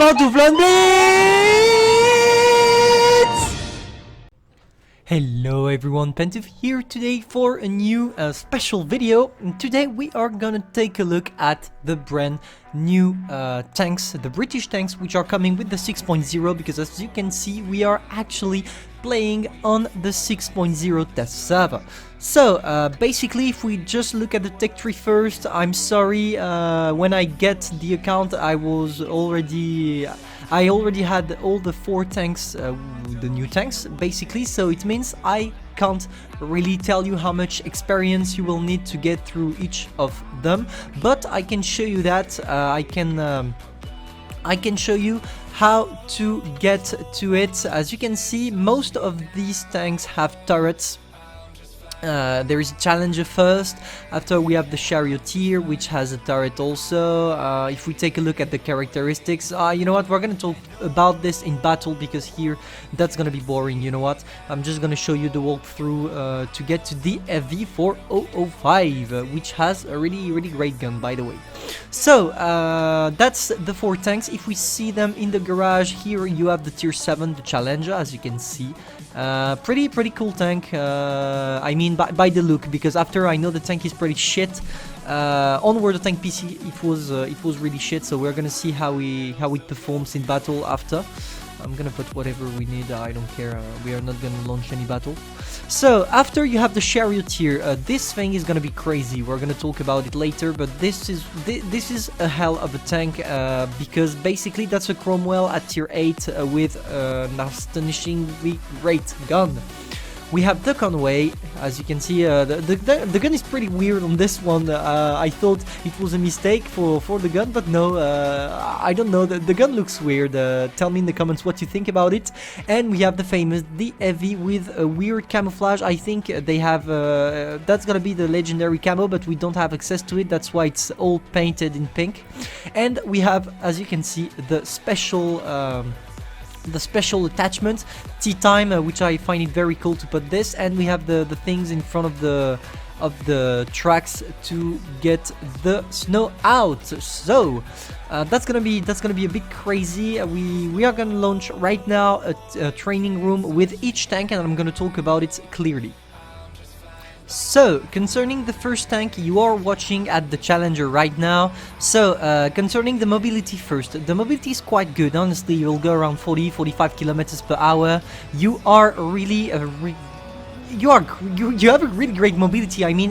Pantoufleee! Hello everyone, Pantoufleee here today for a new special video. And today we are gonna take a look at the brand new tanks, the British tanks, which are coming with the 6.0, because as you can see we are actually playing on the 6.0 test server. So basically, if we just look at the tech tree first, I'm sorry, when I get the account I already had all the 4 tanks, the new tanks basically, so it means I can't really tell you how much experience you will need to get through each of them, but I can show you that I can show you how to get to it. As you can see, most of these tanks have turrets. There is a Challenger first, after we have the Charioteer, which has a turret also. If we take a look at the characteristics, you know what, we're gonna talk about this in battle, because here that's gonna be boring. You know what, I'm just gonna show you the walkthrough to get to the FV4005, which has a really great gun, by the way. So that's the 4 tanks. If we see them in the garage, here you have the tier 7, the Challenger, as you can see. Pretty cool tank, I mean by the look, because after I know the tank is pretty shit. On World of Tank PC it was really shit, so we're gonna see how it performs in battle after. I'm gonna put whatever we need, I don't care, we are not gonna launch any battle. So after you have the Charioteer, this thing is gonna be crazy, we're gonna talk about it later, but this is a hell of a tank, because basically that's a Cromwell at tier 8 with an astonishingly great gun. We have the Conway, as you can see, the gun is pretty weird on this one. I thought it was a mistake for the gun, but no, I don't know, the gun looks weird. Tell me in the comments what you think about it. And we have the famous, the Heavy, with a weird camouflage. I think they have, that's gonna be the legendary camo, but we don't have access to it, that's why it's all painted in pink. And we have, as you can see, the special attachment, tea time, which I find it very cool to put this, and we have the things in front of the tracks to get the snow out. So that's gonna be a bit crazy. We are gonna launch right now a training room with each tank, and I'm gonna talk about it clearly. So, concerning the first tank, you are watching at the Challenger right now. So, concerning the mobility first, the mobility is quite good, honestly. You'll go around 40-45 kilometers per hour. You are really you have a really great mobility. I mean,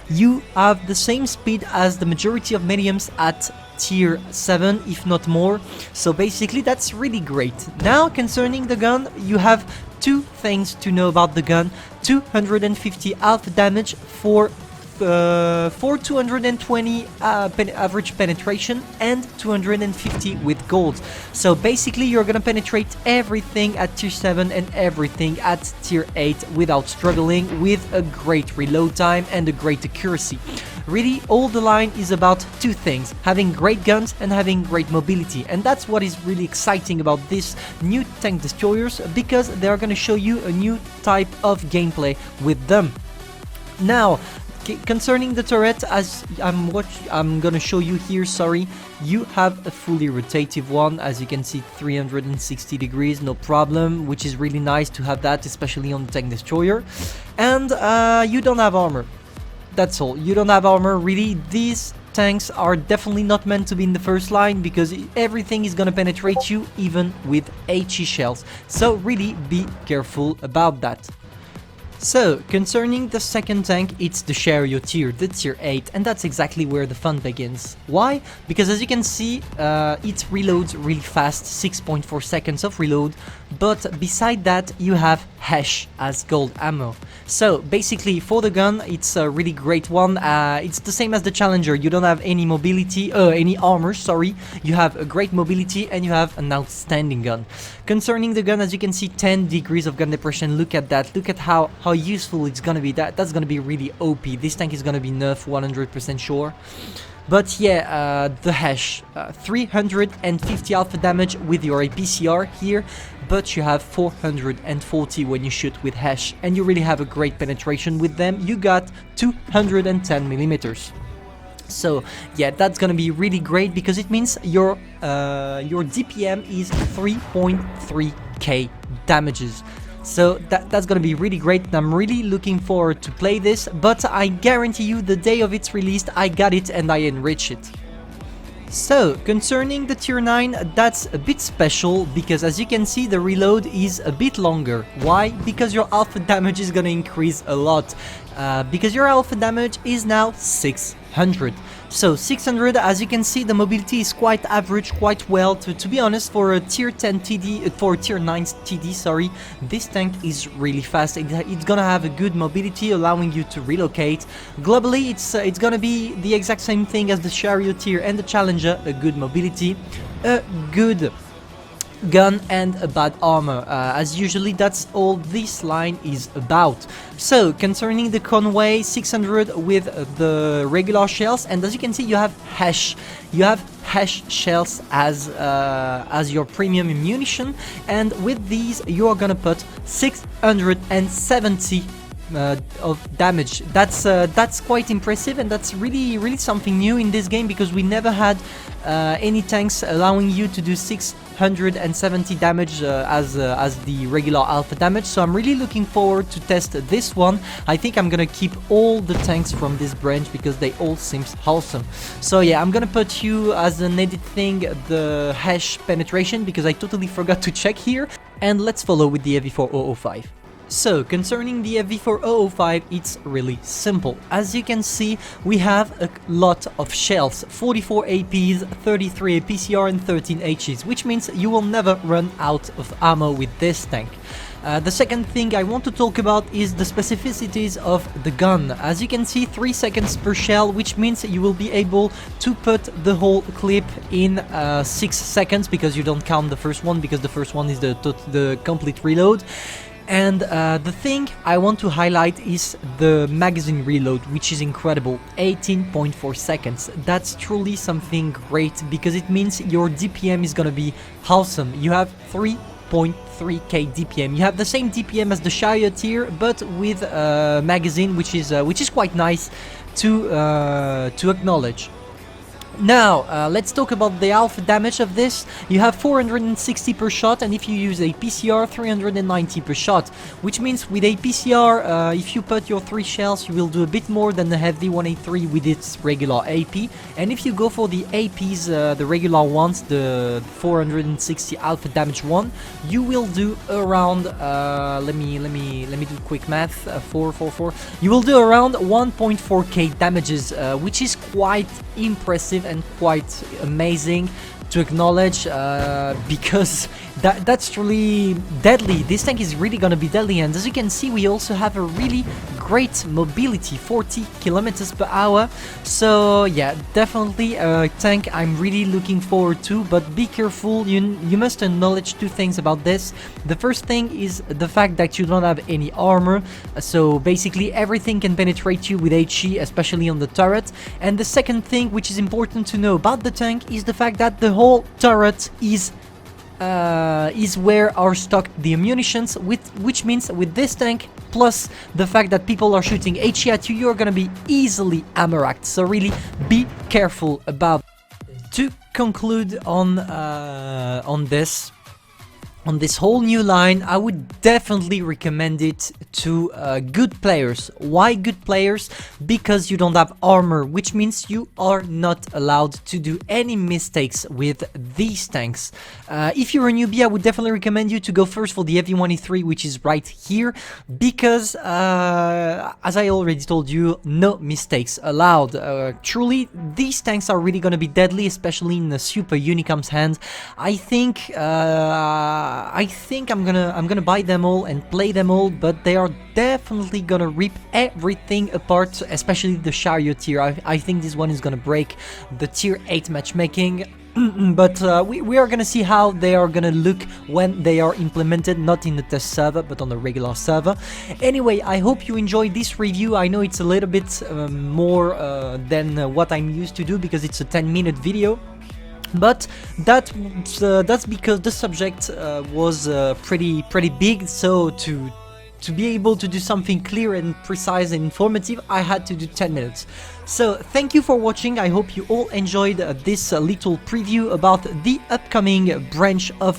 you have the same speed as the majority of mediums at tier 7, if not more. So basically that's really great. Now, concerning the gun, you have 2 things to know about the gun: 250 alpha damage for 220 average penetration, and 250 with gold. So basically you're gonna penetrate everything at tier 7 and everything at tier 8 without struggling, with a great reload time and a great accuracy. Really, all the line is about 2 things: having great guns and having great mobility. And that's what is really exciting about this new tank destroyers, because they are gonna show you a new type of gameplay with them. Now, concerning the turret, as I'm gonna show you here, sorry, you have a fully rotative one, as you can see, 360 degrees, no problem, which is really nice to have that, especially on the tank destroyer. And you don't have armor. That's all, you don't have armor. Really, these tanks are definitely not meant to be in the first line, because everything is gonna penetrate you, even with HE shells. So really be careful about that. So, concerning the second tank, it's the Charioteer, the tier 8, and that's exactly where the fun begins. Why? Because as you can see, it reloads really fast, 6.4 seconds of reload, but beside that you have Hesh as gold ammo. So basically for the gun, it's a really great one. It's the same as the Challenger, you don't have any mobility, any armor, sorry. You have a great mobility and you have an outstanding gun. Concerning the gun, as you can see, 10 degrees of gun depression, look at that, look at how useful it's gonna be. That's gonna be really OP. This tank is gonna be nerfed 100% sure. But yeah, the Hesh, 350 alpha damage with your APCR here, but you have 440 when you shoot with Hesh, and you really have a great penetration with them. You got 210 millimeters. So yeah, that's gonna be really great because it means your DPM is 3.3k damages. So that's gonna be really great, and I'm really looking forward to play this, but I guarantee you the day of its release I got it and I enrich it. So, concerning the tier 9, that's a bit special because as you can see the reload is a bit longer. Why? Because your alpha damage is gonna increase a lot. Because your alpha damage is now 600. So 600, as you can see, the mobility is quite average, quite well. To be honest, for a tier 10 TD, for tier 9 TD, sorry, this tank is really fast. It's gonna have a good mobility, allowing you to relocate. Globally, it's gonna be the exact same thing as the charioteer and the challenger: a good mobility, a good gun, and a bad armor. As usually, that's all this line is about. So concerning the Conway, 600 with the regular shells, and as you can see you have hash shells as your premium ammunition, and with these you are gonna put 670 of damage. That's quite impressive, and that's really something new in this game, because we never had any tanks allowing you to do 670 damage as the regular alpha damage. So I'm really looking forward to test this one. I think I'm gonna keep all the tanks from this branch because they all seem awesome. So yeah, I'm gonna put you as an edit thing the hash penetration because I totally forgot to check here, and let's follow with the FV4005. So, concerning the FV4005, it's really simple. As you can see, we have a lot of shells, 44 APs, 33 APCR and 13 HEs, which means you will never run out of ammo with this tank. The second thing I want to talk about is the specificities of the gun. As you can see, 3 seconds per shell, which means you will be able to put the whole clip in 6 seconds, because you don't count the first one, because the first one is the complete reload. And the thing I want to highlight is the magazine reload, which is incredible, 18.4 seconds. That's truly something great, because it means your DPM is gonna be awesome. You have 3.3k DPM. You have the same DPM as the charioteer, but with a magazine, which is quite nice to acknowledge. Now, let's talk about the alpha damage of this. You have 460 per shot, and if you use a PCR, 390 per shot. Which means with a PCR, if you put your 3 shells, you will do a bit more than the heavy 183 with its regular AP. And if you go for the APs, the regular ones, the 460 alpha damage one, you will do around, let me do quick math, 444. You will do around 1.4k damages, which is quite impressive and quite amazing to acknowledge, because that's truly deadly. This tank is really gonna be deadly, and as you can see, we also have a really great mobility, 40 kilometers per hour. So yeah, definitely a tank I'm really looking forward to, but be careful. You must acknowledge 2 things about this. The first thing is the fact that you don't have any armor, so basically everything can penetrate you with HE, especially on the turret. And the second thing, which is important to know about the tank, is the fact that the whole turret is where are stocked the ammunitions, which means with this tank, plus the fact that people are shooting HE at you, you're gonna be easily ammo-racked. So really be careful about it. To conclude on this whole new line, I would definitely recommend it to good players. Why good players? Because you don't have armor, which means you are not allowed to do any mistakes with these tanks. If you're a newbie, I would definitely recommend you to go first for the FV183, which is right here, because as I already told you, no mistakes allowed. Truly, these tanks are really gonna be deadly, especially in the Super Unicom's hands. I think I'm gonna buy them all and play them all, but they are definitely gonna rip everything apart, especially the charioteer. I think this one is gonna break the tier 8 matchmaking. But we are gonna see how they are gonna look when they are implemented, not in the test server but on the regular server. Anyway, I hope you enjoyed this review. I know it's a little bit more than what I'm used to do, because it's a 10-minute video. But that's because the subject was pretty big, so to be able to do something clear and precise and informative, I had to do 10 minutes. So thank you for watching. I hope you all enjoyed this little preview about the upcoming branch of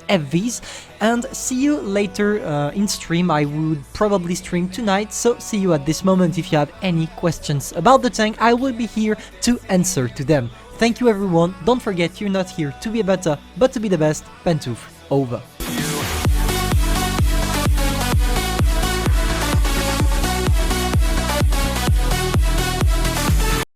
FVs, and see you later in stream. I would probably stream tonight, so see you at this moment. If you have any questions about the tank, I will be here to answer to them. Thank you everyone, don't forget you're not here to be better, but to be the best. Pantoufleee, over.